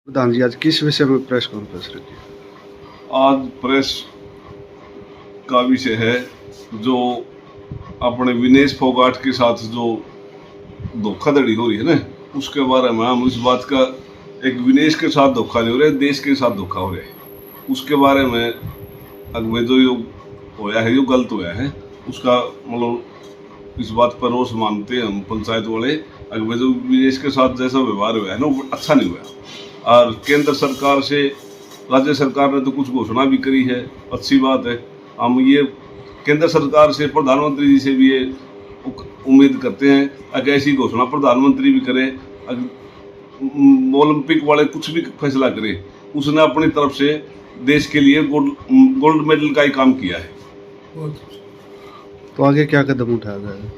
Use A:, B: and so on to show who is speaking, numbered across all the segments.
A: प्रधान जी, आज किस विषय में प्रेस कॉन्फ्रेंस रखी?
B: आज प्रेस का विषय है जो अपने विनेश फोगाट के साथ जो धोखाधड़ी हो रही है ना, उसके बारे में हम इस बात का एक विनेश के साथ धोखा नहीं हो रहा है, देश के साथ धोखा हो रहा है, उसके बारे में अगवे जो यो होया है, यो गलत होया है, उसका मतलब इस बात पर रोष मानते हैं हम पंचायत वाले। अगवे जो विनेश के साथ जैसा व्यवहार हुआ है ना, वो अच्छा नहीं हुआ। और केंद्र सरकार से राज्य सरकार ने तो कुछ घोषणा भी करी है, अच्छी बात है। हम ये केंद्र सरकार से, प्रधानमंत्री जी से भी ये उम्मीद करते हैं अगर ऐसी घोषणा प्रधानमंत्री भी करे, ओलंपिक वाले कुछ भी फैसला करे, उसने अपनी तरफ से देश के लिए गोल्ड मेडल का ही काम किया है।
A: तो आगे क्या कदम उठाया जाएगा?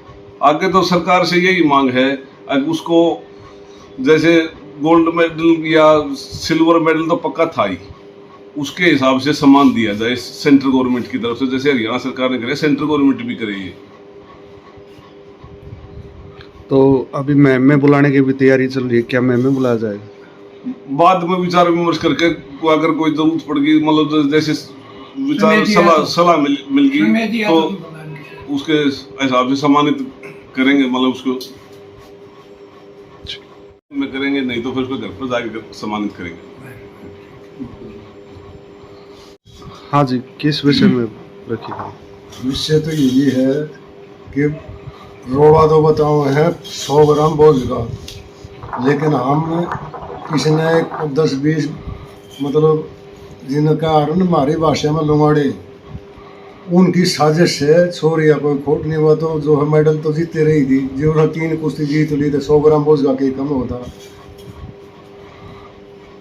B: आगे तो सरकार से यही मांग है, अगर उसको जैसे गोल्ड मेडल या सिल्वर मेडल तो पक्का था ही, उसके हिसाब से सम्मान दिया जाए सेंट्रल गवर्नमेंट की तरफ से, जैसे हरियाणा सरकार ने करे, सेंट्रल गवर्नमेंट भी करेगी।
A: तो अभी मैम में बुलाने की भी तैयारी चल रही है, क्या मैम में बुलाया जाएगा?
B: बाद में विचार विमर्श करके अगर कोई जरूरत पड़ गई, मतलब जैसे विचार सलाह मिल गई तो उसके हिसाब से सम्मानित करेंगे, मतलब उसको में करेंगे, नहीं तो फिर उसको घर पर जाकर सम्मानित करेंगे।
A: हाँ जी, किस विषय में रखी है?
C: विषय तो यही है कि रोड़ा तो बताओ है 100 ग्राम बोझ का, लेकिन हम किसी ने 10-20 मतलब जिनका हमारी भाषा में लुंगाड़े, उनकी साजिश से छोरी या कोई खोट नहीं हुआ तो जो है मेडल तो जीतते रही थी, जो 3 कुश्ती जीत ली तो 100 ग्राम बोझ का कहीं कम होता।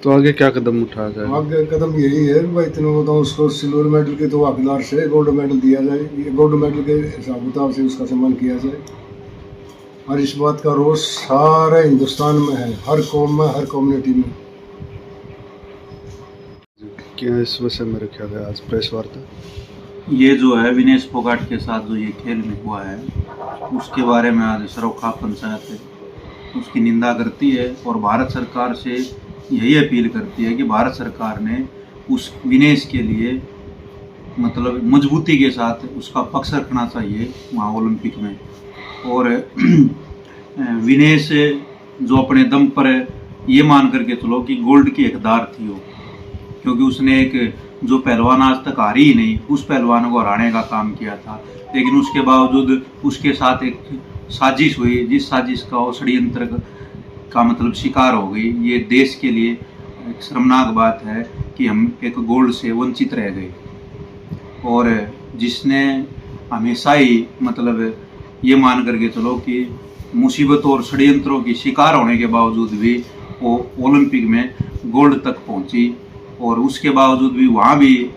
A: तो आगे क्या कदम उठाया जाएगा?
C: आगे कदम यही है भाई, इतने बताऊँ उसको सिल्वर मेडल के तो हकदार से गोल्ड मेडल दिया जाए, ये गोल्ड मेडल के हिसाब किताब से उसका सम्मान किया जाए। और इस बात का रोष सारे हिंदुस्तान में है, हर कौम में, हर कम्युनिटी में।
A: क्या इस विषय में रखा गया आज प्रेस वार्ता?
D: ये जो है विनेश फोगाट के साथ जो ये खेल में हुआ है, उसके बारे में आज सरोखा पंचायत है उसकी निंदा करती है और भारत सरकार से यही अपील करती है कि भारत सरकार ने उस विनेश के लिए मतलब मजबूती के साथ उसका पक्ष रखना चाहिए वहाँ ओलंपिक में। और विनेश जो अपने दम पर ये मान करके चलो कि गोल्ड की हकदार थी वो, क्योंकि उसने एक जो पहलवान आज तक हारी ही नहीं, उस पहलवान को हराने का काम किया था, लेकिन उसके बावजूद उसके साथ एक साजिश हुई, जिस साजिश का वो षड्यंत्र का मतलब शिकार हो गई। ये देश के लिए एक शर्मनाक बात है कि हम एक गोल्ड से वंचित रह गए। और जिसने हमेशा ही मतलब ये मान करके चलो कि मुसीबतों और षड्यंत्रों की शिकार होने के बावजूद भी वो ओलंपिक में गोल्ड तक पहुंची, और उसके बावजूद भी वहाँ भी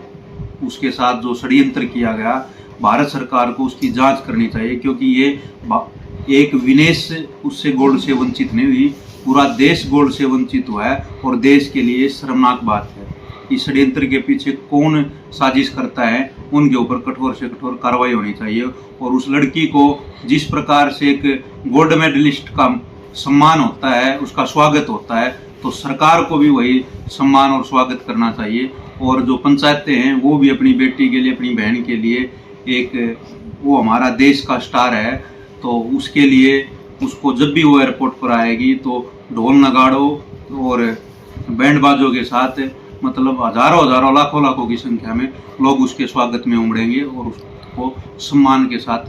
D: उसके साथ जो षड्यंत्र किया गया, भारत सरकार को उसकी जांच करनी चाहिए, क्योंकि ये एक विनेश उससे गोल्ड से वंचित नहीं हुई, पूरा देश गोल्ड से वंचित हुआ है। और देश के लिए शर्मनाक बात है। इस षड्यंत्र के पीछे कौन साजिश करता है, उनके ऊपर कठोर से कठोर कार्रवाई होनी चाहिए। और उस लड़की को जिस प्रकार से एक गोल्ड मेडलिस्ट का सम्मान होता है, उसका स्वागत होता है, तो सरकार को भी वही सम्मान और स्वागत करना चाहिए। और जो पंचायतें हैं वो भी अपनी बेटी के लिए, अपनी बहन के लिए एक, वो हमारा देश का स्टार है, तो उसके लिए उसको जब भी वो एयरपोर्ट पर आएगी तो ढोल नगाड़ों और बैंड बाजों के साथ मतलब हजारों लाखों की संख्या में लोग उसके स्वागत में उमड़ेंगे और उसको सम्मान के साथ।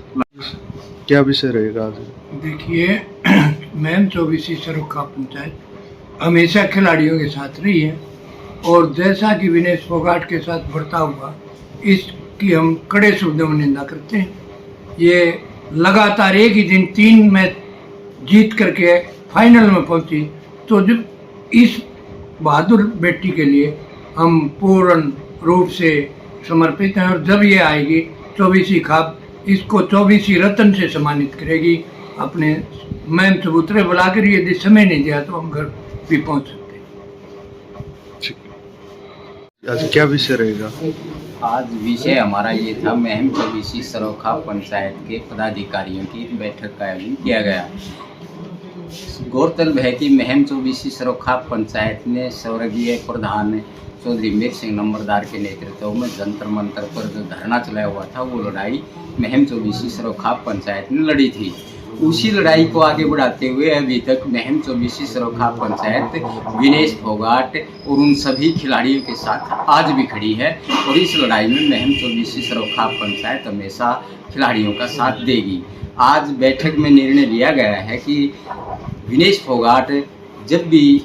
A: क्या विषय रहेगा आज?
E: देखिए, मैम 24 सरोखा पंचायत हमेशा खिलाड़ियों के साथ रही है, और जैसा कि विनेश फोगाट के साथ बर्ताव हुआ, इसकी हम कड़े शब्दों में निंदा करते हैं। ये लगातार एक ही दिन 3 मैच जीत करके फाइनल में पहुंची, तो जब इस बहादुर बेटी के लिए हम पूर्ण रूप से समर्पित हैं। और जब ये आएगी 24 खाब, इसको 24 रत्न से सम्मानित करेगी। अपने मैम चबूतरे बुलाकर, यदि समय नहीं दिया तो हम घर भी पहुंच सकते हैं।
A: आज क्या विषय रहेगा?
F: आज विषय हमारा ये था, महम 24 सरोखा पंचायत के पदाधिकारियों की बैठक का आयोजन किया गया। गौरतलब है कि महम चौबीसी सरोखा पंचायत में स्वर्गीय प्रधान चौधरी मीर सिंह नंबरदार के नेतृत्व में जंतर मंतर पर जो धरना चलाया हुआ था, वो लड़ाई महम चौबीसी सरोखा पंचायत ने लड़ी थी। उसी लड़ाई को आगे बढ़ाते हुए अभी तक महम चौबीसी सरोखा पंचायत विनेश फोगाट और उन सभी खिलाड़ियों के साथ आज भी खड़ी है और इस लड़ाई में महम चौबीसी सरोखा पंचायत हमेशा खिलाड़ियों का साथ देगी। आज बैठक में निर्णय लिया गया है कि विनेश फोगाट जब भी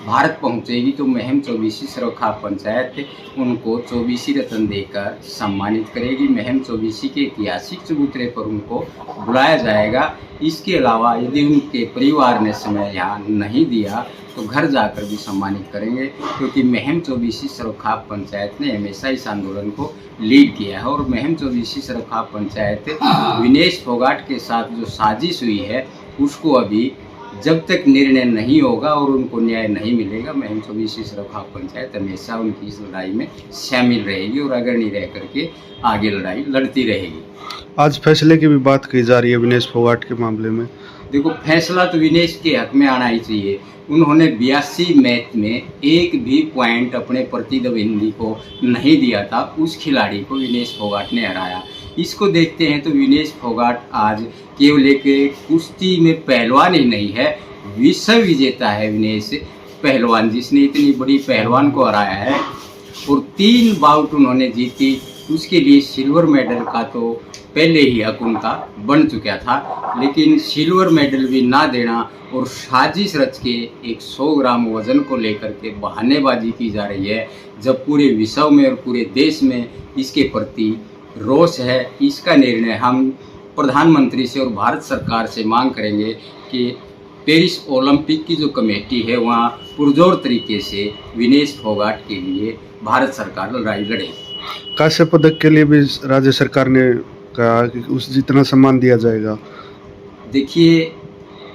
F: भारत पहुंचेगी तो महम चौबीसी सरोखा पंचायत उनको चौबीसी रत्न देकर सम्मानित करेगी। महम चौबीसी के ऐतिहासिक चबूतरे पर उनको बुलाया जाएगा। इसके अलावा यदि उनके परिवार ने समय यहाँ नहीं दिया तो घर जाकर भी सम्मानित करेंगे, क्योंकि महम चौबीसी सरोखा पंचायत ने हमेशा इस आंदोलन को लीड किया है। और महम चौबीसी सरोखा पंचायत विनेश फोगाट के साथ जो साजिश हुई है उसको अभी जब तक निर्णय नहीं होगा और उनको न्याय नहीं मिलेगा, महम चौबीसी सरोखा पंचायत हमेशा उनकी इस लड़ाई में शामिल रहेगी और अग्रणी रह करके आगे लड़ाई लड़ती रहेगी।
A: आज फैसले की भी बात की जा रही है विनेश फोगाट के मामले में।
F: देखो, फैसला तो विनेश के हक में आना ही चाहिए। उन्होंने 82 मैच में एक भी पॉइंट अपने प्रतिद्वंदी को नहीं दिया था, उस खिलाड़ी को विनेश फोगाट ने हराया। इसको देखते हैं तो विनेश फोगाट आज केवल एक कुश्ती में पहलवान ही नहीं है, विश्व विजेता है विनेश पहलवान, जिसने इतनी बड़ी पहलवान को हराया है और 3 बाउट उन्होंने जीती। उसके लिए सिल्वर मेडल का तो पहले ही हक उनका बन चुका था, लेकिन सिल्वर मेडल भी ना देना और साजिश रच के एक 100 ग्राम वजन को लेकर के बहानेबाजी की जा रही है, जब पूरे विश्व में और पूरे देश में इसके प्रति रोष है। इसका निर्णय हम प्रधानमंत्री से और भारत सरकार से मांग करेंगे कि पेरिस ओलंपिक की जो कमेटी है वहाँ पुरजोर तरीके से विनेश फोगाट के लिए भारत सरकार लड़ाई लड़े।
A: कांस्य पदक के लिए भी राज्य सरकार ने कहा कि उस जितना सम्मान दिया जाएगा।
F: देखिए,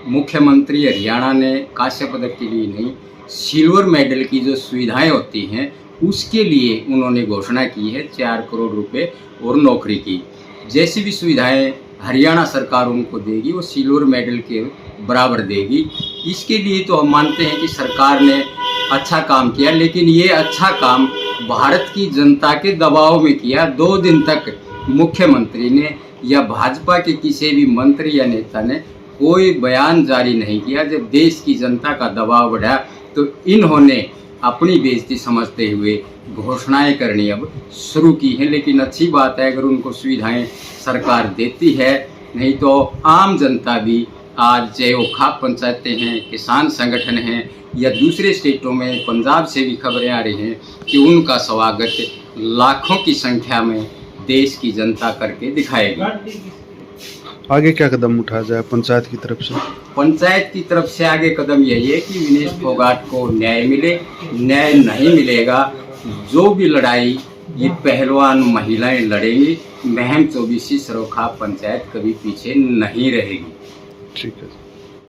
F: मुख्यमंत्री हरियाणा ने कांस्य पदक के लिए नहीं, सिल्वर मेडल की जो सुविधाएं होती हैं उसके लिए उन्होंने घोषणा की है 4 करोड़ रुपए और नौकरी की। जैसी भी सुविधाएं हरियाणा सरकार उनको देगी वो सिल्वर मेडल के बराबर देगी। इसके लिए तो हम मानते हैं कि सरकार ने अच्छा काम किया, लेकिन ये अच्छा काम भारत की जनता के दबाव में किया। 2 दिन तक मुख्यमंत्री ने या भाजपा के किसी भी मंत्री या नेता ने कोई बयान जारी नहीं किया। जब देश की जनता का दबाव बढ़ा तो इन्होंने अपनी बेइज्जती समझते हुए घोषणाएं करनी अब शुरू की हैं। लेकिन अच्छी बात है अगर उनको सुविधाएं सरकार देती है, नहीं तो आम जनता भी आज चाहे वो खाप पंचायतें हैं, किसान संगठन हैं या दूसरे स्टेटों में पंजाब से भी खबरें आ रही हैं कि उनका स्वागत लाखों की संख्या में देश की जनता करके दिखाएगी।
A: आगे क्या कदम उठाया जाए पंचायत की तरफ से?
F: पंचायत की तरफ से आगे कदम यही है कि विनेश फोगाट को न्याय मिले। न्याय नहीं मिलेगा, जो भी लड़ाई ये पहलवान महिलाएं लड़ेंगी, महम चौबीसी सरोखा पंचायत कभी पीछे नहीं रहेगी।
A: ठीक है।